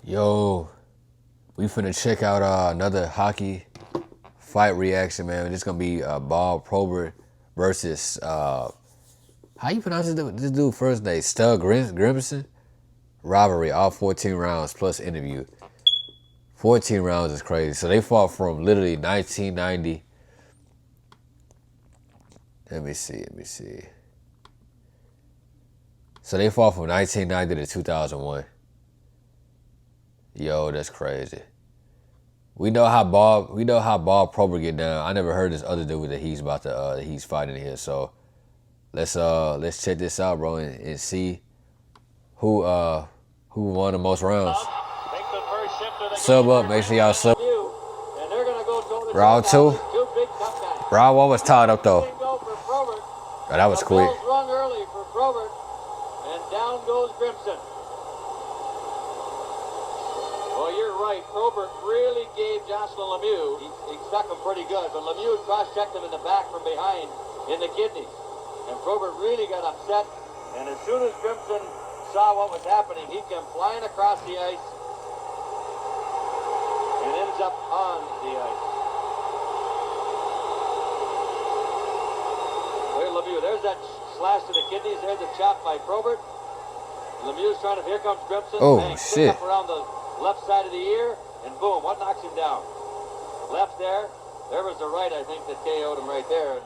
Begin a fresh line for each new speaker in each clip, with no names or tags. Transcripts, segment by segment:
Yo, we finna check out another hockey fight reaction, man. This gonna be Probert versus how you pronounce this dude first name? Grimson. Rivalry, all 14 rounds plus interview. 14 rounds is crazy. So they fought from literally 1990. Let me see. So they fought from 1990 to 2001. Yo, that's crazy. We know how Bob Probert get down. I never heard this other dude that he's fighting here. So let's check this out, bro, and see who won the most rounds. Sub up, make sure y'all sub. Round 2. Round 1 was tied up though. Oh, that was quick.
Rung early for Probert, and down goes Grimson. Well, you're right. Probert really gave Jocelyn Lemieux. He stuck him pretty good, but Lemieux cross-checked him in the back from behind in the kidneys. And Probert really got upset. And as soon as Grimson saw what was happening, he came flying across the ice and ends up on the ice. There's Lemieux. There's that slash to the kidneys. There's the chop by Probert. Lemieux's trying to. Here comes Grimson.
Oh,
bang,
shit.
Up around the left side of the ear, and boom, what knocks him down? Left there. There was the right, I think, that KO'd him right there.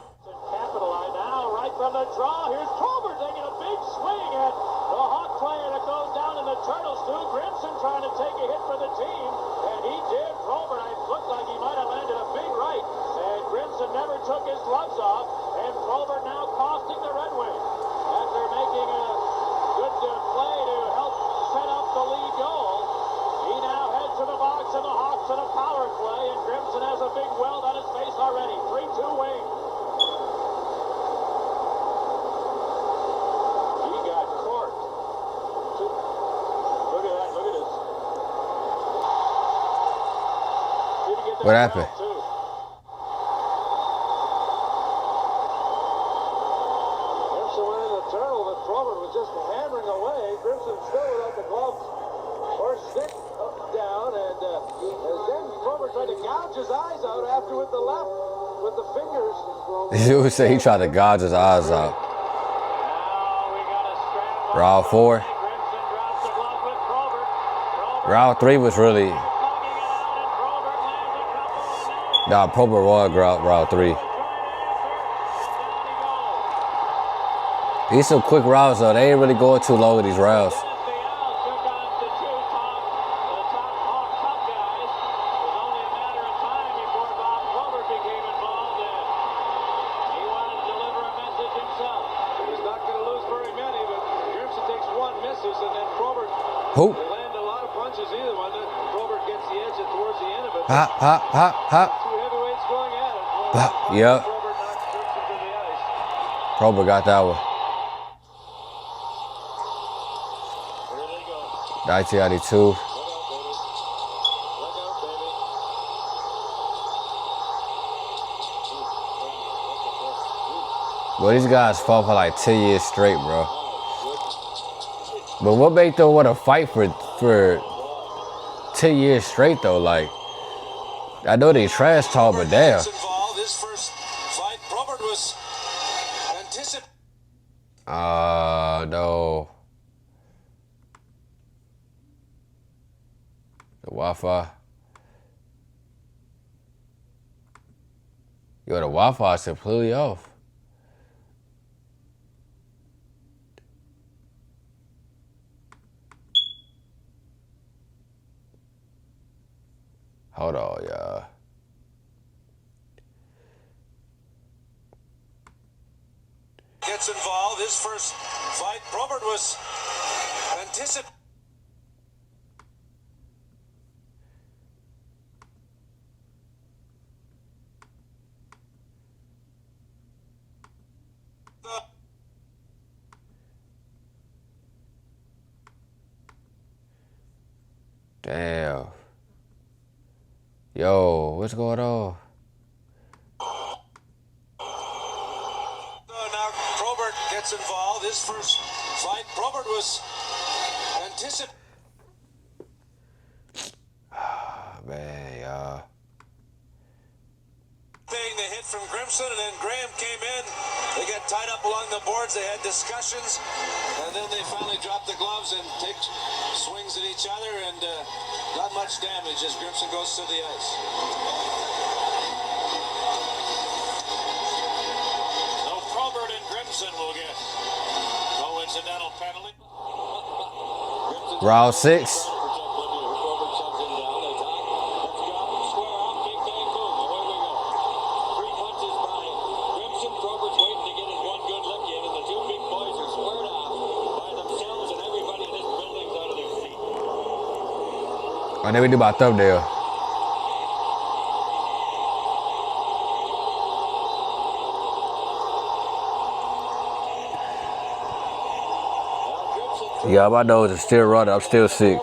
Capitalized now, right from the draw. Here's Probert taking a big swing at the Hawk player that goes down in the turtle stew. Grimson trying to take a hit for the team, and he did. Probert, it looked like he might have landed a big right, and Grimson never took his gloves off, and Probert now costing the Red Wings after making a good play to help set up the lead goal. He now heads to the box, and the Hawks in a power play, and Grimson has a big welt on his face already. 3-2 wing. He got corked. Look at that. Look at this.
What happened?
Grimson went in the turtle, but Probert was just hammering away. Grimson still without the gloves or stick down, and then Probert tried to gouge his eyes out after with the left, with the fingers.
You would say he tried to gouge his eyes out. Round 4. Round 3 was really. Nah, Probert won round 3. These some quick rounds though. They ain't really going too long in these rounds. Who?
They land a lot of punches either one. Probert gets the edge towards the end of it.
Ha.
Two heavyweights going at it.
Ha. Yeah.
Probert knocks Grimson to the ice.
Probert got that one.
Here they go.
1992.
Look out, baby.
Well, these guys fought for like 10 years straight, bro. But what made them want to fight for 10 years straight though? Like, I know they trash talk, but damn.
This first fight, Probert was anticipating.
No. The Wi-Fi. Yo, the Wi-Fi is completely off. Hold on, y'all.
Gets involved. His first fight, Probert was anticipating.
Damn. Yo, what's going on?
Now Probert gets involved. His first fight, Probert was anticipating.
from Grimson, and then Graham came in. They got tied up along the boards. They had discussions, and then they finally dropped the gloves and take swings at each other, and not much damage as Grimson goes to the ice.
So Probert and Grimson will get coincidental penalty.
Round 6. I never knew about thumbnail. Yeah, my nose is still running. I'm still sick.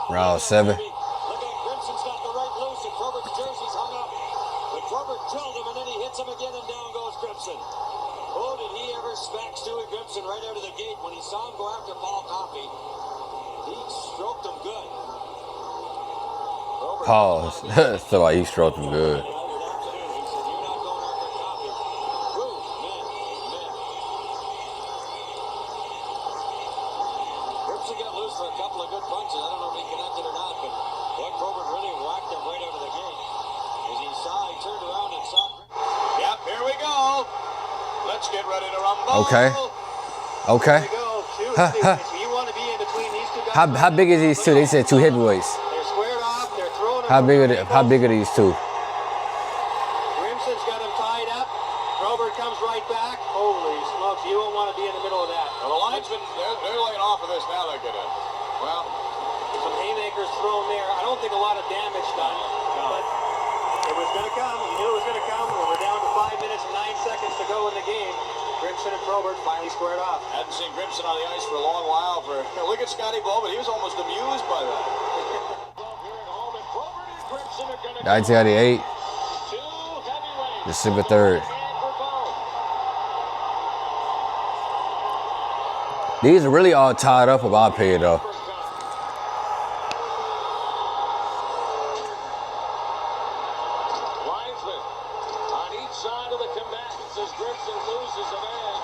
Round 7.
Grimson's got the right loose, and Probert's jersey's hung up. But Probert drilled him, and then he hits him again, and down goes Grimson. Oh, did he ever smack Stewie Grimson right out of the gate when he saw him go after Paul Coffey? He stroked him good.
Pause. So like he stroked him good. Okay. Okay. How big are these two? They said 2 heavyweights.
They're squared off. They're throwing
How big are these two?
Grimson's got him tied up. Probert comes right back. Holy smokes, you don't want to be in the middle of that.
Well, the linesmen, they're laying off of this now. They get in. Well,
some haymakers thrown there. I don't think a lot of damage done, but it was going to come. You knew it was going to come. When we're down to 5 minutes and 9 seconds to go in the game, Grimson and Probert finally squared off.
Hadn't seen Grimson on the ice for a long while. Look at Scotty Bowman. He was almost amused by that.
1998, December 3rd. These are really all tied up, in my opinion, though.
Linesman on each side of the combatants as Grimson loses a man,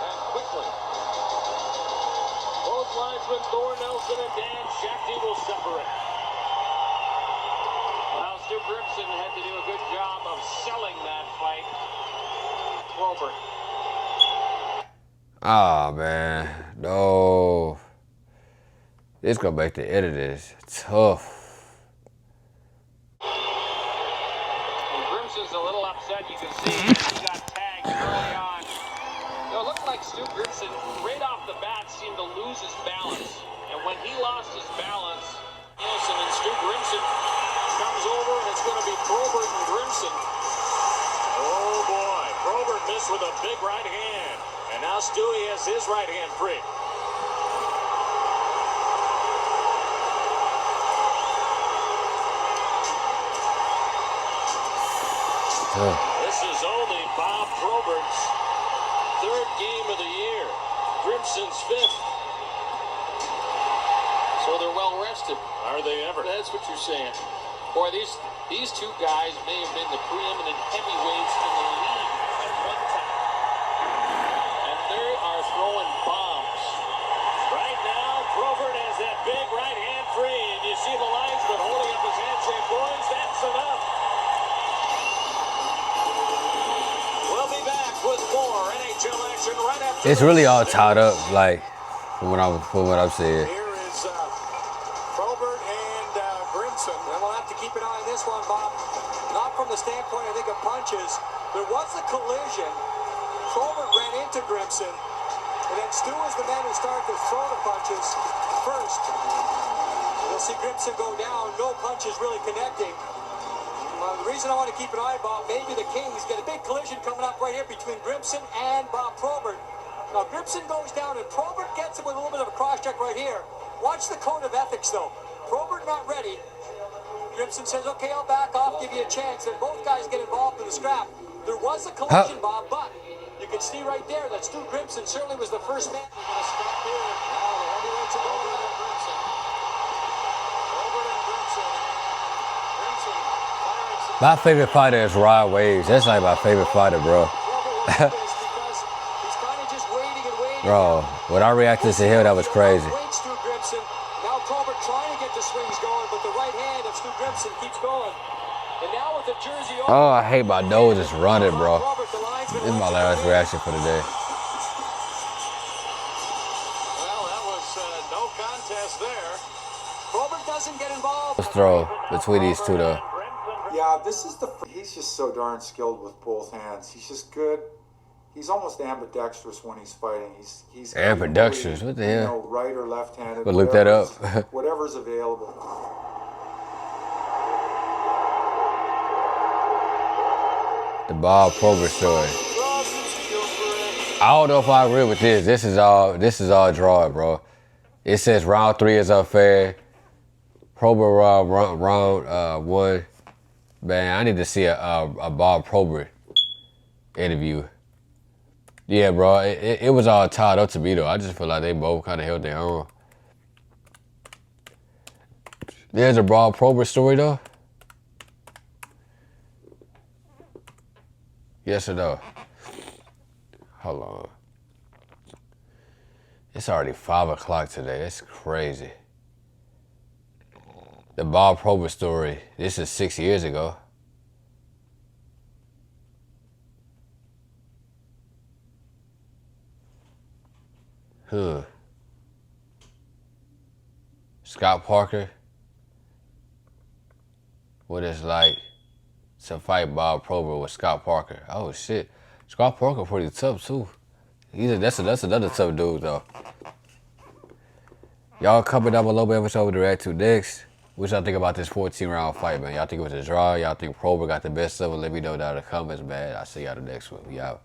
and quickly. Both linesmen, Thor Nelson and Dan Shakti, will separate. Well, Stu Grimson had to do a good job of selling that fight. Probert.
Ah, man. No. It's going to make the editors tough.
And Grimson's a little upset. You can see he got tagged early on. It looked like Stu Grimson, right off the bat, seemed to lose his balance. And when he lost his balance, Nielsen and Stu Grimson comes over, and it's going to be Probert and Grimson. Oh, boy. Probert missed with a big right hand. And now Stewie has his right hand free. This is only Bob Probert's 3rd game of the year. Grimson's 5th. So they're well rested. Are they ever? That's what you're saying. Boy, these two guys may have been the preeminent heavyweights in the league at one time. And they are throwing bombs. Right now, Probert has that big right hand free. And you see the linesman holding up his hand saying, boys, that's enough. We'll be back with more NHL action right after
It's really all tied up, like, from what I'm saying.
Here is Probert and Grimson. And we'll have to keep an eye on this one, Bob. Not from the standpoint, I think, of punches. There was a collision. Probert ran into Grimson. And then Stu is the man who started to throw the punches first. You'll see Grimson go down. No punches really connecting. The reason I want to keep an eye, Bob, maybe the Kings get a big collision coming up right here between Grimson and Bob Probert. Now Grimson goes down and Probert gets him with a little bit of a cross check right here. Watch the code of ethics though. Probert not ready. Grimson says, okay, I'll back off, give you a chance. And both guys get involved in the scrap. There was a collision, Bob, but you can see right there that Stu Grimson certainly was the first man. They're going to scrap here. Now the heavyweights are going at Grimson. Probert and Grimson. Grimson firing some...
My favorite fighter is Rod Waves. That's like my favorite fighter, bro. Bro, when I reacted to him, that was crazy.
Now Probert trying to get the swings going, but the right hand of Stu Grimson keeps going. And now with the jersey on.
Oh, I hate my nose just running, bro. This is my last reaction for the day.
Well, that was no contest there. Probert doesn't get involved.
Let's throw between these two, though.
Yeah, this is he's just so darn skilled with both hands. He's just good. He's almost ambidextrous when he's fighting. He's
ambidextrous. What the hell?
You know, right or left-handed.
But look that up.
Whatever's available.
The Bob Probert story. I don't know if I agree with this. This is all draw, bro. It says round 3 is unfair. Probert round 1. Man, I need to see a Bob Probert interview. Yeah, bro, it was all tied up to me, though. I just feel like they both kind of held their own. There's a Bob Probert story, though. Yes or no? Hold on. It's already 5 o'clock today. That's crazy. The Bob Probert story. This is 6 years ago. Scott Parker. What it's like to fight Bob Probert with Scott Parker. Oh shit. Scott Parker pretty tough too. That's another tough dude though. Y'all comment down below which I would react to next. What y'all think about this 14-round fight, man? Y'all think it was a draw? Y'all think Probert got the best of it? Let me know down in the comments, man. I'll see y'all the next one. We out.